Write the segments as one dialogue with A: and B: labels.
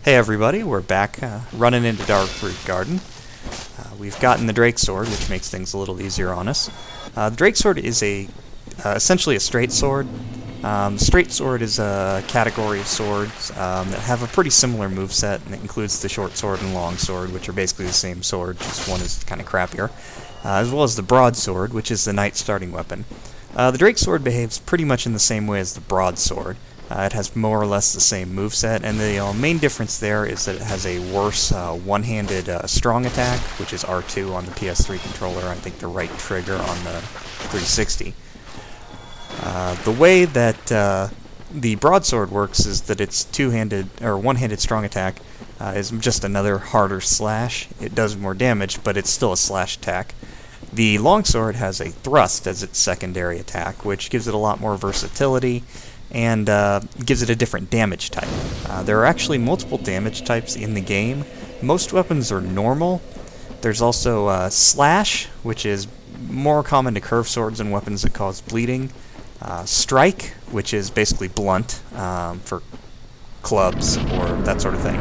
A: Hey everybody, we're back running into Darkroot Garden. We've gotten the Drake Sword, which makes things a little easier on us. The Drake Sword is essentially a straight sword. Straight sword is a category of swords that have a pretty similar moveset, and it includes the short sword and long sword, which are basically the same sword, just one is kind of crappier, as well as the broadsword, which is the knight starting weapon. The Drake Sword behaves pretty much in the same way as the broadsword. It has more or less the same moveset, and the main difference there is that it has a worse one-handed strong attack, which is R2 on the PS3 controller, I think the right trigger on the 360. The way that the broadsword works is that its two-handed or one-handed strong attack is just another harder slash. It does more damage, but it's still a slash attack. The longsword has a thrust as its secondary attack, which gives it a lot more versatility and gives it a different damage type. There are actually multiple damage types in the game. Most weapons are normal. There's also slash, which is more common to curved swords and weapons that cause bleeding. Strike, which is basically blunt for clubs or that sort of thing.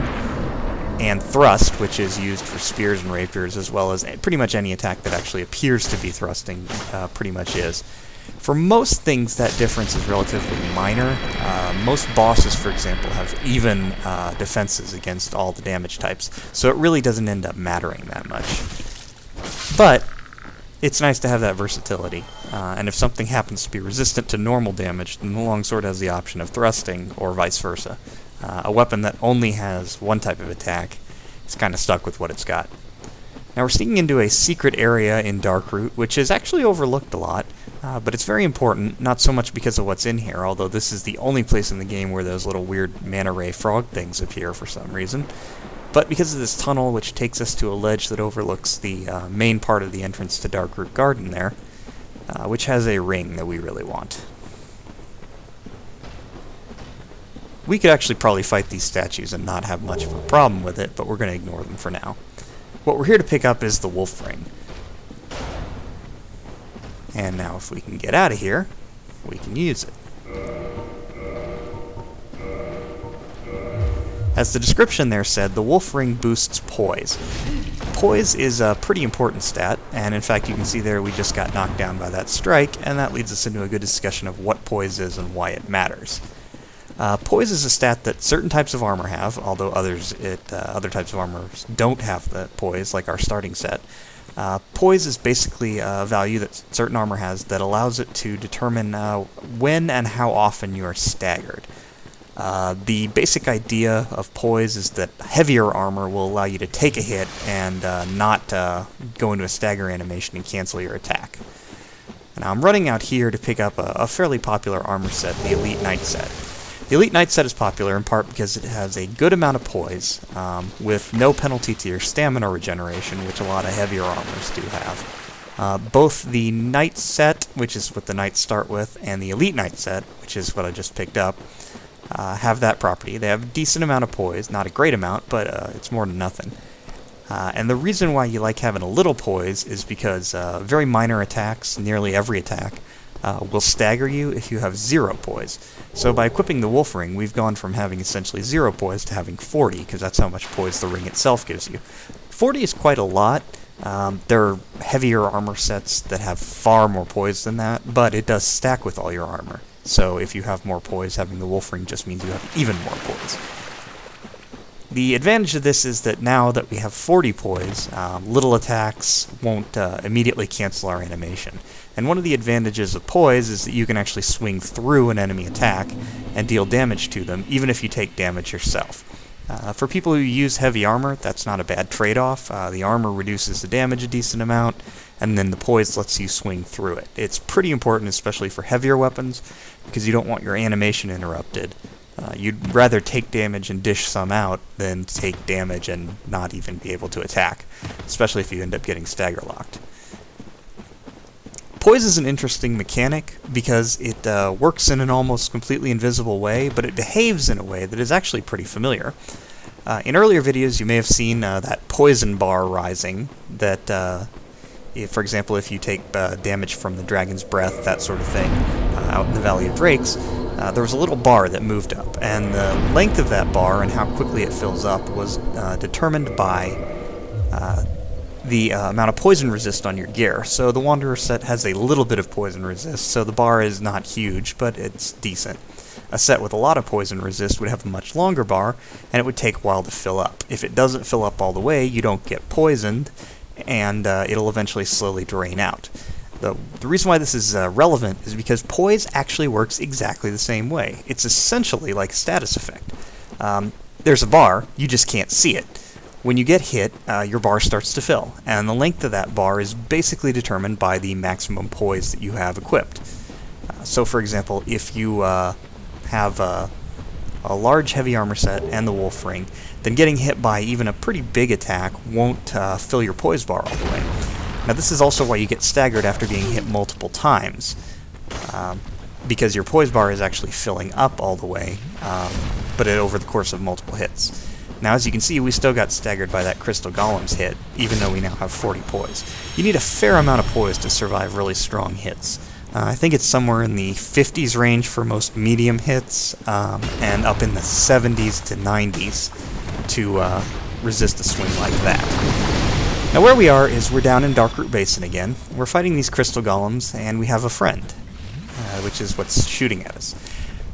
A: And thrust, which is used for spears and rapiers, as well as pretty much any attack that actually appears to be thrusting pretty much is. For most things, that difference is relatively minor. Most bosses, for example, have even defenses against all the damage types, so it really doesn't end up mattering that much. But it's nice to have that versatility, and if something happens to be resistant to normal damage, then the longsword has the option of thrusting, or vice versa. A weapon that only has one type of attack is kind of stuck with what it's got. Now we're sneaking into a secret area in Darkroot, which is actually overlooked a lot, but it's very important, not so much because of what's in here, although this is the only place in the game where those little weird manta ray frog things appear for some reason, but because of this tunnel which takes us to a ledge that overlooks the main part of the entrance to Darkroot Garden there, which has a ring that we really want. We could actually probably fight these statues and not have much of a problem with it, but we're going to ignore them for now. What we're here to pick up is the Wolf Ring. And now if we can get out of here, we can use it. As the description there said, the Wolf Ring boosts Poise. Poise is a pretty important stat, and in fact you can see there we just got knocked down by that strike, and that leads us into a good discussion of what Poise is and why it matters. Poise is a stat that certain types of armor have, although other types of armor don't have the Poise, like our starting set. Poise is basically a value that certain armor has that allows it to determine when and how often you are staggered. The basic idea of Poise is that heavier armor will allow you to take a hit and not go into a stagger animation and cancel your attack. Now I'm running out here to pick up a fairly popular armor set, the Elite Knight set. The Elite Knight set is popular in part because it has a good amount of poise, with no penalty to your stamina regeneration, which a lot of heavier armors do have. Both the Knight set, which is what the Knights start with, and the Elite Knight set, which is what I just picked up, have that property. They have a decent amount of poise, not a great amount, but it's more than nothing. And the reason why you like having a little poise is because very minor attacks, nearly every attack, will stagger you if you have 0 poise. So by equipping the Wolf Ring, we've gone from having essentially 0 poise to having 40, because that's how much poise the ring itself gives you. 40 is quite a lot. There are heavier armor sets that have far more poise than that, but it does stack with all your armor. So if you have more poise, having the Wolf Ring just means you have even more poise. The advantage of this is that now that we have 40 poise, little attacks won't immediately cancel our animation. And one of the advantages of poise is that you can actually swing through an enemy attack and deal damage to them, even if you take damage yourself. For people who use heavy armor, that's not a bad trade-off. The armor reduces the damage a decent amount, and then the poise lets you swing through it. It's pretty important, especially for heavier weapons, because you don't want your animation interrupted. You'd rather take damage and dish some out than take damage and not even be able to attack, especially if you end up getting stagger locked. Poise is an interesting mechanic because it works in an almost completely invisible way, but it behaves in a way that is actually pretty familiar. In earlier videos you may have seen that poison bar rising that, for example, if you take damage from the dragon's breath, that sort of thing, out in the Valley of Drakes, there was a little bar that moved up, and the length of that bar and how quickly it fills up was determined by the amount of poison resist on your gear. So the Wanderer set has a little bit of poison resist, so the bar is not huge, but it's decent. A set with a lot of poison resist would have a much longer bar, and it would take a while to fill up. If it doesn't fill up all the way, you don't get poisoned, and it'll eventually slowly drain out. The reason why this is relevant is because Poise actually works exactly the same way. It's essentially like a status effect. There's a bar, you just can't see it. When you get hit, your bar starts to fill, and the length of that bar is basically determined by the maximum poise that you have equipped. So for example, if you have a large heavy armor set and the wolf ring, then getting hit by even a pretty big attack won't fill your poise bar all the way. Now this is also why you get staggered after being hit multiple times, because your poise bar is actually filling up all the way, but over the course of multiple hits. Now as you can see, we still got staggered by that Crystal Golem's hit, even though we now have 40 poise. You need a fair amount of poise to survive really strong hits. I think it's somewhere in the 50s range for most medium hits, and up in the 70s to 90s to resist a swing like that. Now where we are is we're down in Darkroot Basin again. We're fighting these Crystal Golems, and we have a friend, which is what's shooting at us.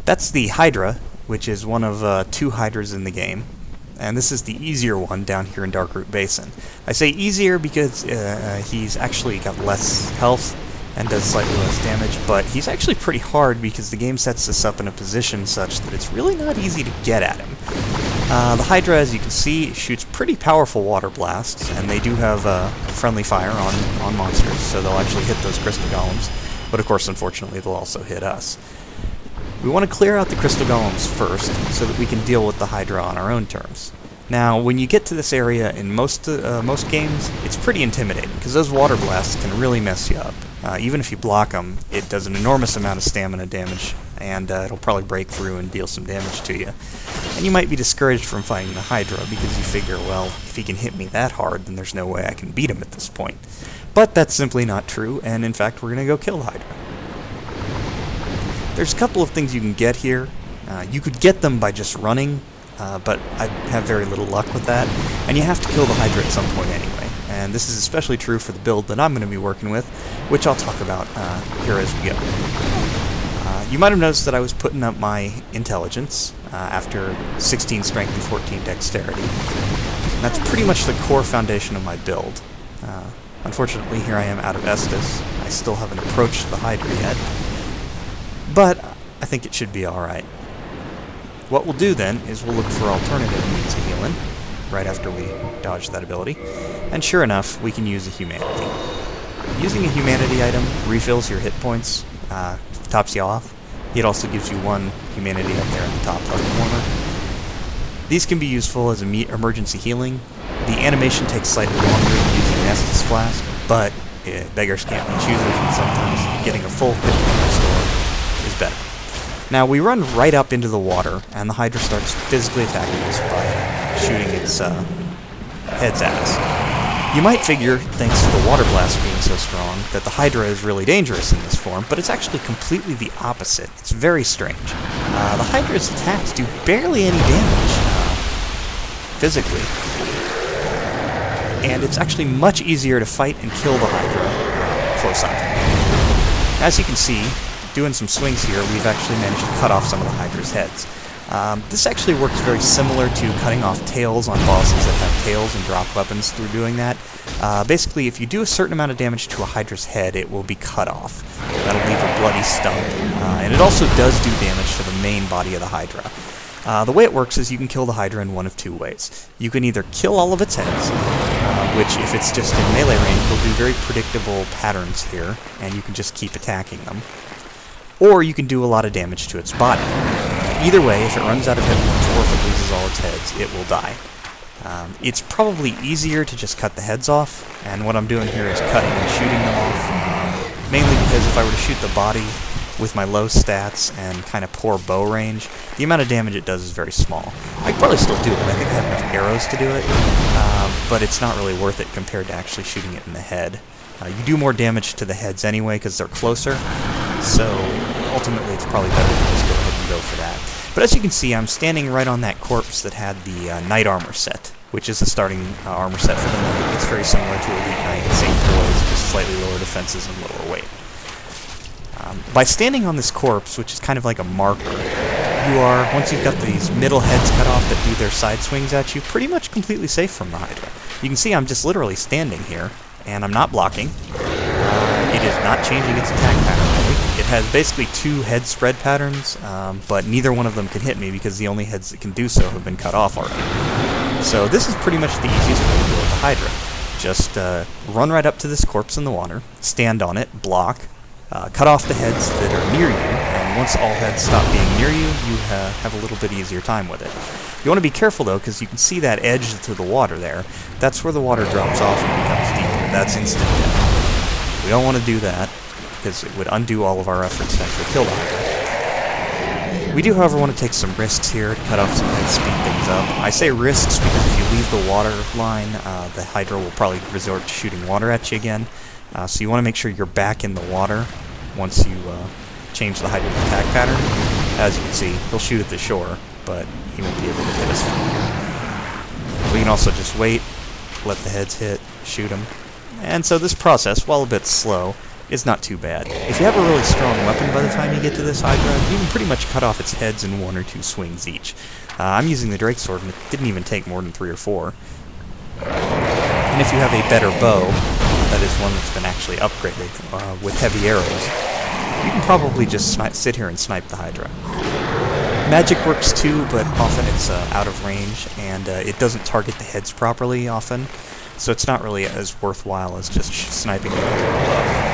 A: That's the Hydra, which is one of 2 Hydras in the game. And this is the easier one down here in Darkroot Basin. I say easier because he's actually got less health and does slightly less damage, but he's actually pretty hard because the game sets this up in a position such that it's really not easy to get at him. The Hydra, as you can see, shoots pretty powerful water blasts, and they do have friendly fire on monsters, so they'll actually hit those Crystal Golems, but of course, unfortunately, they'll also hit us. We want to clear out the Crystal Golems first, so that we can deal with the Hydra on our own terms. Now, when you get to this area in most games, it's pretty intimidating, because those water blasts can really mess you up. Even if you block them, it does an enormous amount of stamina damage, and it'll probably break through and deal some damage to you. And you might be discouraged from fighting the Hydra, because you figure, well, if he can hit me that hard, then there's no way I can beat him at this point. But that's simply not true, and in fact, we're going to go kill the Hydra. There's a couple of things you can get here. You could get them by just running, but I have very little luck with that, and you have to kill the Hydra at some point anyway. And this is especially true for the build that I'm going to be working with, which I'll talk about here as we go. You might have noticed that I was putting up my intelligence after 16 strength and 14 dexterity. And that's pretty much the core foundation of my build. Unfortunately, here I am out of Estus. I still haven't approached the Hydra yet, but I think it should be alright. What we'll do then is we'll look for alternative means of healing right after we dodge that ability, and sure enough, we can use a humanity. Using a humanity item refills your hit points, tops you off. It also gives you 1 humanity up there in the top left corner. These can be useful as emergency healing. The animation takes slightly longer than using an Estus Flask, but beggars can't be choosers, and sometimes getting a full hit point restore is better. Now, we run right up into the water, and the Hydra starts physically attacking us by shooting its heads at us. You might figure, thanks to the water blast being so strong, that the Hydra is really dangerous in this form, but it's actually completely the opposite. It's very strange. The Hydra's attacks do barely any damage, physically. And it's actually much easier to fight and kill the Hydra close up. As you can see, doing some swings here, we've actually managed to cut off some of the Hydra's heads. This actually works very similar to cutting off tails on bosses that have tails and drop weapons through doing that. Basically, if you do a certain amount of damage to a Hydra's head, it will be cut off. That'll leave a bloody stump. And it also does do damage to the main body of the Hydra. The way it works is you can kill the Hydra in one of 2 ways. You can either kill all of its heads, which, if it's just in melee range, will do very predictable patterns here, and you can just keep attacking them. Or you can do a lot of damage to its body. Either way, if it runs out of hit points or if it loses all its heads, it will die. It's probably easier to just cut the heads off, and what I'm doing here is cutting and shooting them off, mainly because if I were to shoot the body with my low stats and kind of poor bow range, the amount of damage it does is very small. I could probably still do it. I think I have enough arrows to do it, but it's not really worth it compared to actually shooting it in the head. You do more damage to the heads anyway because they're closer, so ultimately it's probably better to just go ahead and go for that. But as you can see, I'm standing right on that corpse that had the Knight armor set, which is the starting armor set for the Knight. It's very similar to Elite Knight, same Poise, just slightly lower defenses and lower weight. By standing on this corpse, which is kind of like a marker, you are, once you've got these middle heads cut off that do their side swings at you, pretty much completely safe from the Hydra. You can see I'm just literally standing here, and I'm not blocking. It is not changing its attack pattern really. It has basically two head spread patterns, but neither one of them can hit me because the only heads that can do so have been cut off already. So this is pretty much the easiest way to deal with the Hydra. Just run right up to this corpse in the water, stand on it, block, cut off the heads that are near you, and once all heads stop being near you, you have a little bit easier time with it. You want to be careful though, because you can see that edge to the water there. That's where the water drops off and becomes deeper. That's instant death. We don't want to do that, because it would undo all of our efforts to actually kill the Hydra. We do, however, want to take some risks here to cut off some heads, speed things up. I say risks because if you leave the water line, the Hydra will probably resort to shooting water at you again. So you want to make sure you're back in the water once you change the Hydra's attack pattern. As you can see, he'll shoot at the shore, but he won't be able to hit us from here. We can also just wait, let the heads hit, shoot them. And so this process, while a bit slow, is not too bad. If you have a really strong weapon by the time you get to this Hydra, you can pretty much cut off its heads in 1 or 2 swings each. I'm using the Drake Sword, and it didn't even take more than 3 or 4. And if you have a better bow, that is one that's been actually upgraded with heavy arrows, you can probably just sit here and snipe the Hydra. Magic works too, but often it's out of range, and it doesn't target the heads properly often, so it's not really as worthwhile as just sniping the Hydra above.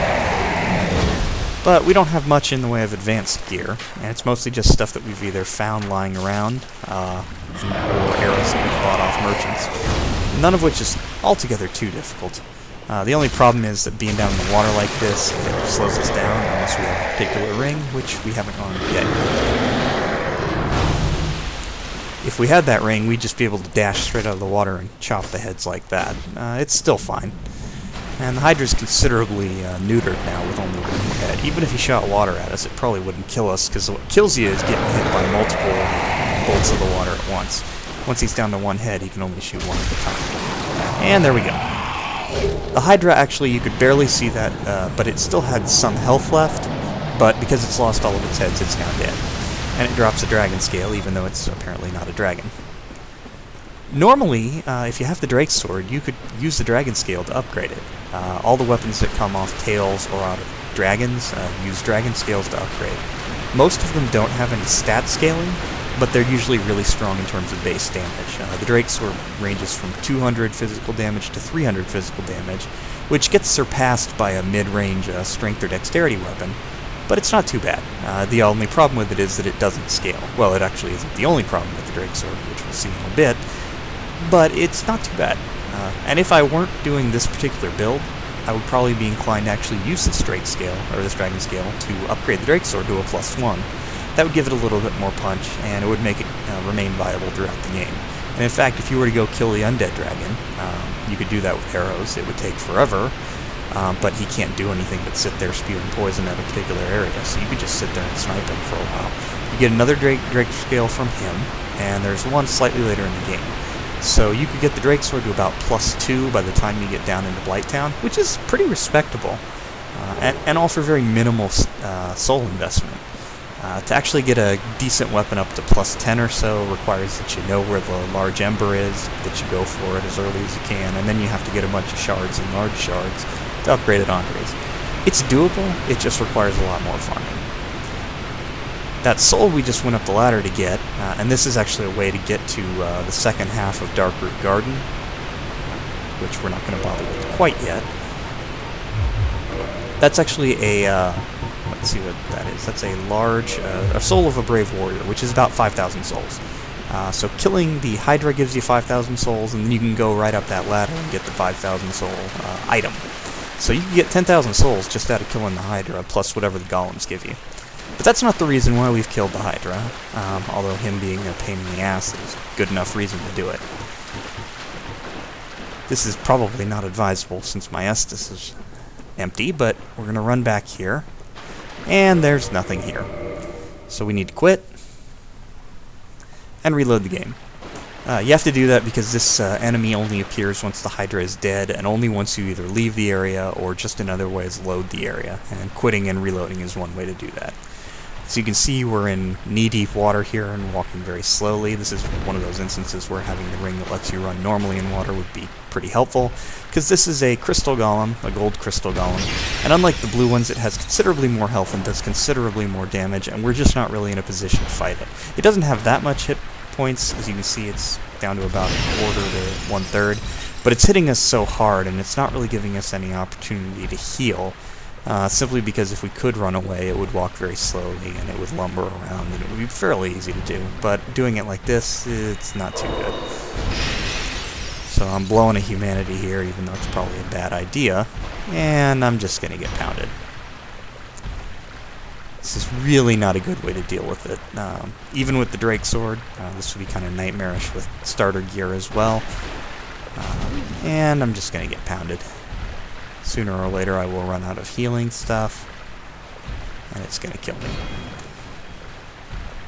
A: But we don't have much in the way of advanced gear, and it's mostly just stuff that we've either found lying around, or arrows that we've bought off merchants, none of which is altogether too difficult. The only problem is that being down in the water like this, it slows us down unless we have a particular ring, which we haven't gone yet. If we had that ring, we'd just be able to dash straight out of the water and chop the heads like that. It's still fine. And the Hydra's considerably neutered now with only one head. Even if he shot water at us, it probably wouldn't kill us, because what kills you is getting hit by multiple bolts of the water at once. Once he's down to one head, he can only shoot one at a time. And there we go. The Hydra, actually, you could barely see that, but it still had some health left, but because it's lost all of its heads, it's now dead. And it drops a dragon scale, even though it's apparently not a dragon. Normally, if you have the Drake Sword, you could use the dragon scale to upgrade it. All the weapons that come off tails or out of dragons use dragon scales to upgrade. Most of them don't have any stat scaling, but they're usually really strong in terms of base damage. The Drake Sword ranges from 200 physical damage to 300 physical damage, which gets surpassed by a mid-range strength or dexterity weapon, but it's not too bad. The only problem with it is that it doesn't scale. Well, it actually isn't the only problem with the Drake Sword, which we'll see in a bit, but it's not too bad. And if I weren't doing this particular build, I would probably be inclined to actually use this Drake scale, or this Dragon scale, to upgrade the Drake Sword to a +1. That would give it a little bit more punch, and it would make it remain viable throughout the game. And in fact, if you were to go kill the undead dragon, you could do that with arrows. It would take forever, but he can't do anything but sit there spewing poison at a particular area, so you could just sit there and snipe him for a while. You get another Drake scale from him, and there's one slightly later in the game. So you could get the Drake Sword to about +2 by the time you get down into Blighttown, which is pretty respectable, and all for very minimal soul investment. To actually get a decent weapon up to +10 or so requires that you know where the large ember is, that you go for it as early as you can, and then you have to get a bunch of shards and large shards to upgrade it onto it. It's doable, it just requires a lot more farming. That soul we just went up the ladder to get, and this is actually a way to get to the second half of Darkroot Garden, which we're not going to bother with quite yet. That's actually a, let's see what that is. That's a large, a Soul of a Brave Warrior, which is about 5,000 souls. So killing the Hydra gives you 5,000 souls, and then you can go right up that ladder and get the 5,000 soul item. So you can get 10,000 souls just out of killing the Hydra, plus whatever the golems give you. But that's not the reason why we've killed the Hydra, although him being a pain in the ass is good enough reason to do it. This is probably not advisable since my Estus is empty, but we're going to run back here, and there's nothing here. So we need to quit, and reload the game. You have to do that because this enemy only appears once the Hydra is dead, and only once you either leave the area or just in other ways load the area, and quitting and reloading is one way to do that. So you can see we're in knee-deep water here and walking very slowly. This is one of those instances where having the ring that lets you run normally in water would be pretty helpful, because this is a crystal golem, a gold crystal golem, and unlike the blue ones, it has considerably more health and does considerably more damage, and we're just not really in a position to fight it. It doesn't have that much hit points. As you can see, it's down to about a quarter to 1/3, but it's hitting us so hard, and it's not really giving us any opportunity to heal, simply because if we could run away, it would walk very slowly, and it would lumber around, and it would be fairly easy to do, but doing it like this, it's not too good. So I'm blowing a humanity here, even though it's probably a bad idea, and I'm just going to get pounded. This is really not a good way to deal with it. Even with the Drake Sword, this would be kind of nightmarish with starter gear as well. And I'm just going to get pounded. Sooner or later I will run out of healing stuff, and it's going to kill me.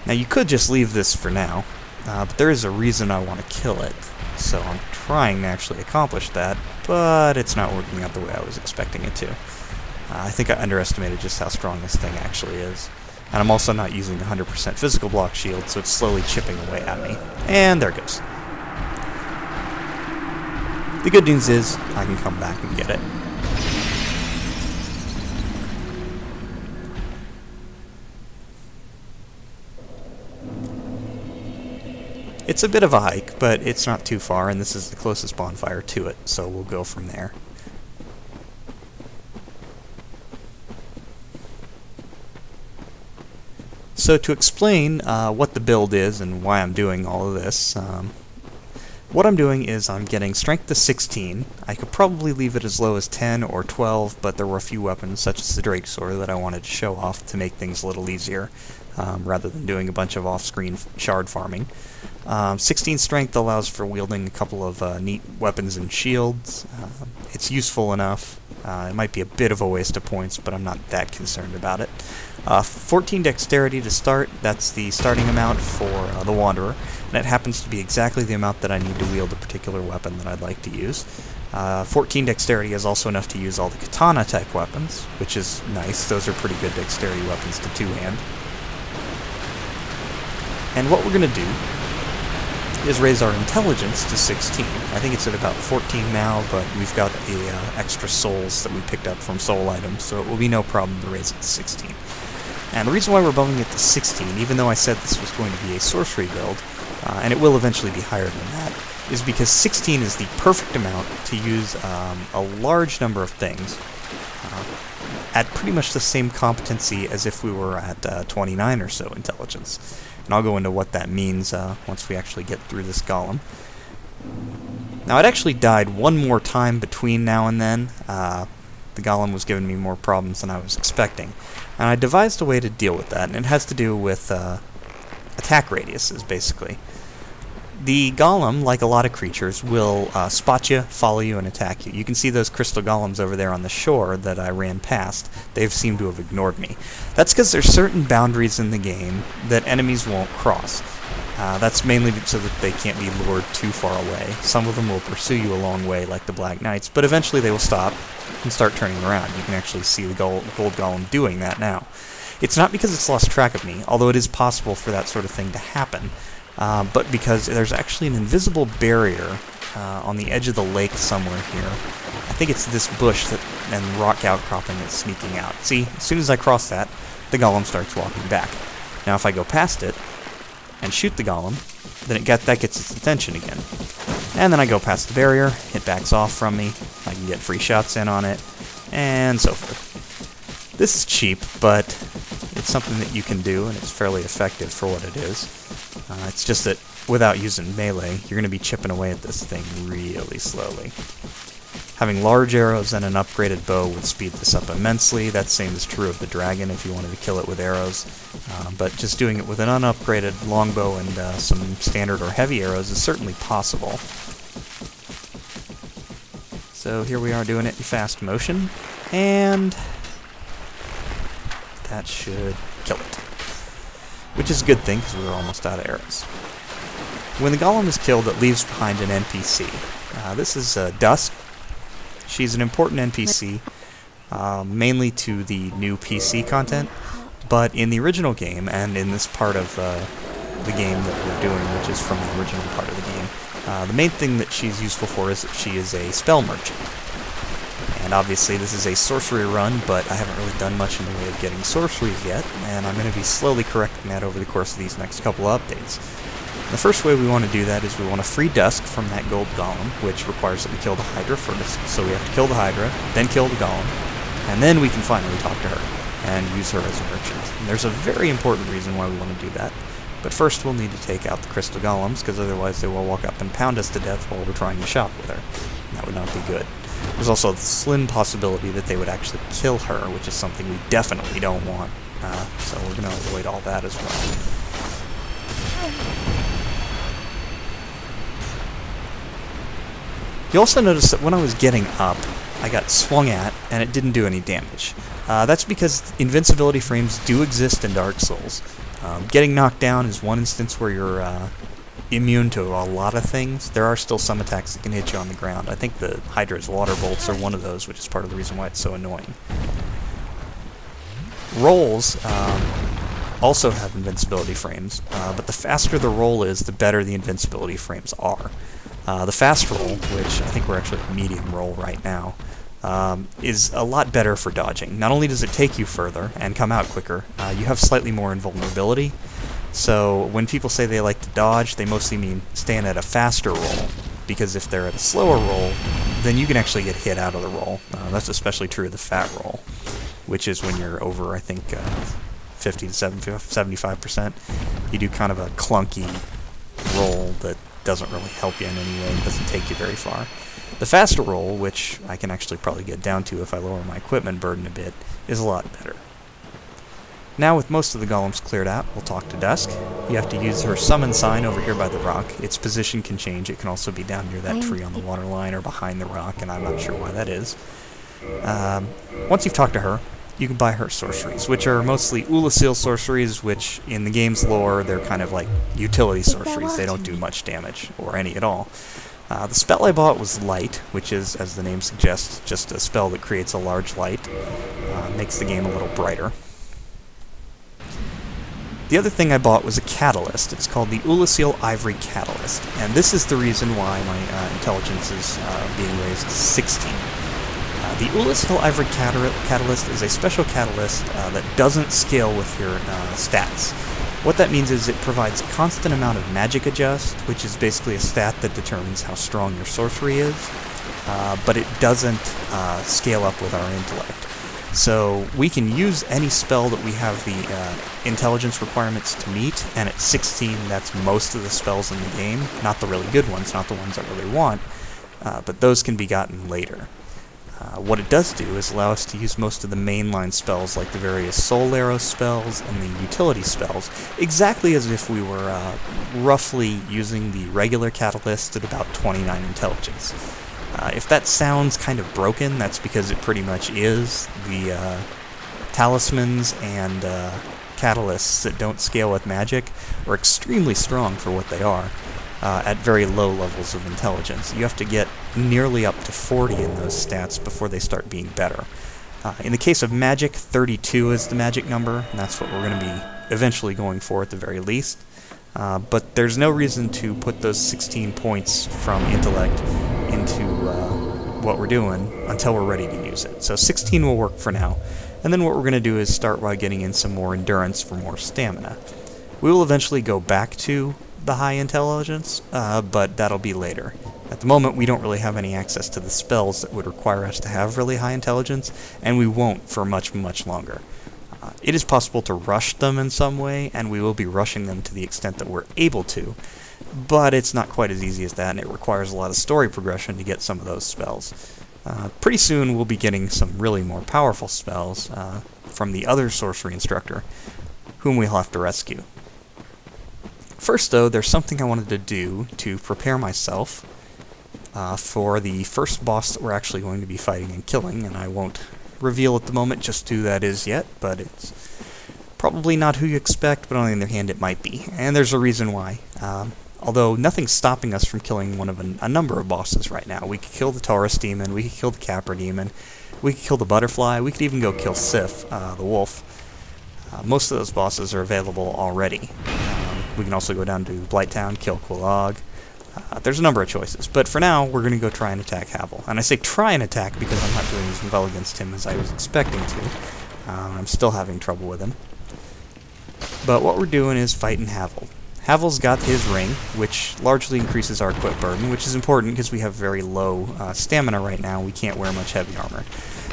A: Now you could just leave this for now, but there is a reason I want to kill it. So I'm trying to actually accomplish that, but it's not working out the way I was expecting it to. I think I underestimated just how strong this thing actually is. And I'm also not using 100% physical block shield, so it's slowly chipping away at me. And there it goes. The good news is, I can come back and get it. It's a bit of a hike, but it's not too far, and this is the closest bonfire to it, so we'll go from there. So to explain what the build is and why I'm doing all of this, what I'm doing is I'm getting strength to 16. I could probably leave it as low as 10 or 12, but there were a few weapons, such as the Drake Sword, that I wanted to show off to make things a little easier, rather than doing a bunch of off-screen shard farming. 16 strength allows for wielding a couple of neat weapons and shields. It's useful enough. It might be a bit of a waste of points, but I'm not that concerned about it. 14 dexterity to start, that's the starting amount for the Wanderer, and it happens to be exactly the amount that I need to wield a particular weapon that I'd like to use. 14 dexterity is also enough to use all the katana type weapons, which is nice. Those are pretty good dexterity weapons to two-hand. And what we're going to do is raise our intelligence to 16. I think it's at about 14 now, but we've got the extra souls that we picked up from soul items, so it will be no problem to raise it to 16. And the reason why we're bumping it to 16, even though I said this was going to be a sorcery build, and it will eventually be higher than that, is because 16 is the perfect amount to use a large number of things at pretty much the same competency as if we were at 29 or so intelligence. And I'll go into what that means once we actually get through this golem. Now, I'd actually died one more time between now and then. The golem was giving me more problems than I was expecting. And I devised a way to deal with that, and it has to do with attack radiuses, basically. The golem, like a lot of creatures, will spot you, follow you, and attack you. You can see those crystal golems over there on the shore that I ran past. They've seemed to have ignored me. That's because there's certain boundaries in the game that enemies won't cross. That's mainly so that they can't be lured too far away. Some of them will pursue you a long way, like the Black Knights, but eventually they will stop and start turning around. You can actually see the gold golem doing that now. It's not because it's lost track of me, although it is possible for that sort of thing to happen. But because there's actually an invisible barrier on the edge of the lake somewhere here. I think it's this bush and rock outcropping that's sneaking out. See, as soon as I cross that, the golem starts walking back. Now if I go past it and shoot the golem, then that gets its attention again. And then I go past the barrier, it backs off from me, I can get free shots in on it, and so forth. This is cheap, but it's something that you can do, and it's fairly effective for what it is. It's just that without using melee, you're going to be chipping away at this thing really slowly. Having large arrows and an upgraded bow would speed this up immensely. That same is true of the dragon if you wanted to kill it with arrows. But just doing it with an unupgraded longbow and some standard or heavy arrows is certainly possible. So here we are doing it in fast motion, and that should kill it. Which is a good thing, because we were almost out of arrows. When the Golem is killed, it leaves behind an NPC. This is Dusk. She's an important NPC, mainly to the new PC content, but in the original game, and in this part of the game that we're doing, which is from the original part of the game, the main thing that she's useful for is that she is a spell merchant. And obviously this is a sorcery run, but I haven't really done much in the way of getting sorceries yet, and I'm going to be slowly correcting that over the course of these next couple of updates. The first way we want to do that is we want to free Dusk from that gold golem, which requires that we kill the Hydra first. So we have to kill the Hydra, then kill the golem, and then we can finally talk to her and use her as a merchant. And there's a very important reason why we want to do that. But first we'll need to take out the crystal golems, because otherwise they will walk up and pound us to death while we're trying to shop with her. And that would not be good. There's also the slim possibility that they would actually kill her, which is something we definitely don't want. So we're going to avoid all that as well. You also notice that when I was getting up, I got swung at, and it didn't do any damage. That's because invincibility frames do exist in Dark Souls. Getting knocked down is one instance where you're immune to a lot of things. There are still some attacks that can hit you on the ground. I think the Hydra's water bolts are one of those, which is part of the reason why it's so annoying. Rolls also have invincibility frames, but the faster the roll is, the better the invincibility frames are. The fast roll, which I think we're actually at medium roll right now, is a lot better for dodging. Not only does it take you further and come out quicker, you have slightly more invulnerability. So when people say they like to dodge, they mostly mean stand at a faster roll, because if they're at a slower roll, then you can actually get hit out of the roll. That's especially true of the fat roll, which is when you're over, I think, 50 to 75%. You do kind of a clunky roll that doesn't really help you in any way and doesn't take you very far. The faster roll, which I can actually probably get down to if I lower my equipment burden a bit, is a lot better. Now with most of the golems cleared out, we'll talk to Dusk. You have to use her summon sign over here by the rock. Its position can change. It can also be down near that tree on the water line or behind the rock, and I'm not sure why that is. Once you've talked to her, you can buy her sorceries, which are mostly Ulasil sorceries, which in the game's lore, they're kind of like utility sorceries. They don't do much damage, or any at all. The spell I bought was Light, which is, as the name suggests, just a spell that creates a large light. Makes the game a little brighter. The other thing I bought was a catalyst. It's called the Ulasil Ivory Catalyst, and this is the reason why my intelligence is being raised to 16. The Ulasil Ivory Catalyst is a special catalyst that doesn't scale with your stats. What that means is it provides a constant amount of magic adjust, which is basically a stat that determines how strong your sorcery is, but it doesn't scale up with our intellect. So we can use any spell that we have the intelligence requirements to meet, and at 16 that's most of the spells in the game. Not the really good ones, not the ones I really want, but those can be gotten later. What it does do is allow us to use most of the mainline spells, like the various soul arrow spells and the utility spells, exactly as if we were roughly using the regular catalyst at about 29 intelligence. If that sounds kind of broken, that's because it pretty much is. The talismans and catalysts that don't scale with magic are extremely strong for what they are, at very low levels of intelligence. You have to get nearly up to 40 in those stats before they start being better. In the case of magic, 32 is the magic number, and that's what we're going to be eventually going for at the very least. But there's no reason to put those 16 points from intellect into what we're doing until we're ready to use it. So 16 will work for now, and then what we're going to do is start by getting in some more endurance for more stamina. We will eventually go back to the high intelligence, but that'll be later. At the moment, we don't really have any access to the spells that would require us to have really high intelligence, and we won't for much, much longer. It is possible to rush them in some way, and we will be rushing them to the extent that we're able to, but it's not quite as easy as that, and it requires a lot of story progression to get some of those spells. Pretty soon we'll be getting some really more powerful spells from the other sorcery instructor, whom we'll have to rescue. First, though, there's something I wanted to do to prepare myself for the first boss that we're actually going to be fighting and killing, and I won't reveal at the moment just who that is yet, but it's probably not who you expect, but on the other hand it might be, and there's a reason why. although nothing's stopping us from killing one of a number of bosses right now. We could kill the Taurus Demon, we could kill the Capra Demon, we could kill the Butterfly, we could even go kill Sif, the Wolf. Most of those bosses are available already. We can also go down to Blighttown, kill Quelaag. There's a number of choices, but for now, we're going to go try and attack Havel. And I say try and attack because I'm not doing as well against him as I was expecting to. I'm still having trouble with him. But what we're doing is fighting Havel. Havel's got his ring, which largely increases our equip burden, which is important because we have very low stamina right now. We can't wear much heavy armor.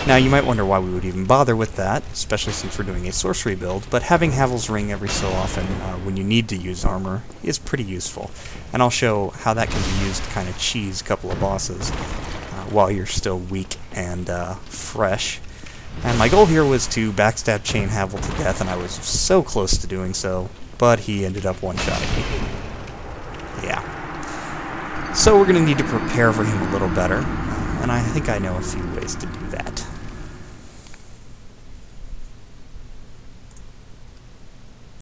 A: Now, you might wonder why we would even bother with that, especially since we're doing a sorcery build, but having Havel's ring every so often when you need to use armor is pretty useful. And I'll show how that can be used to kind of cheese a couple of bosses while you're still weak and fresh. And my goal here was to backstab chain Havel to death, and I was so close to doing so, but he ended up one-shotting me. Yeah. So we're going to need to prepare for him a little better, and I think I know a few ways to do that.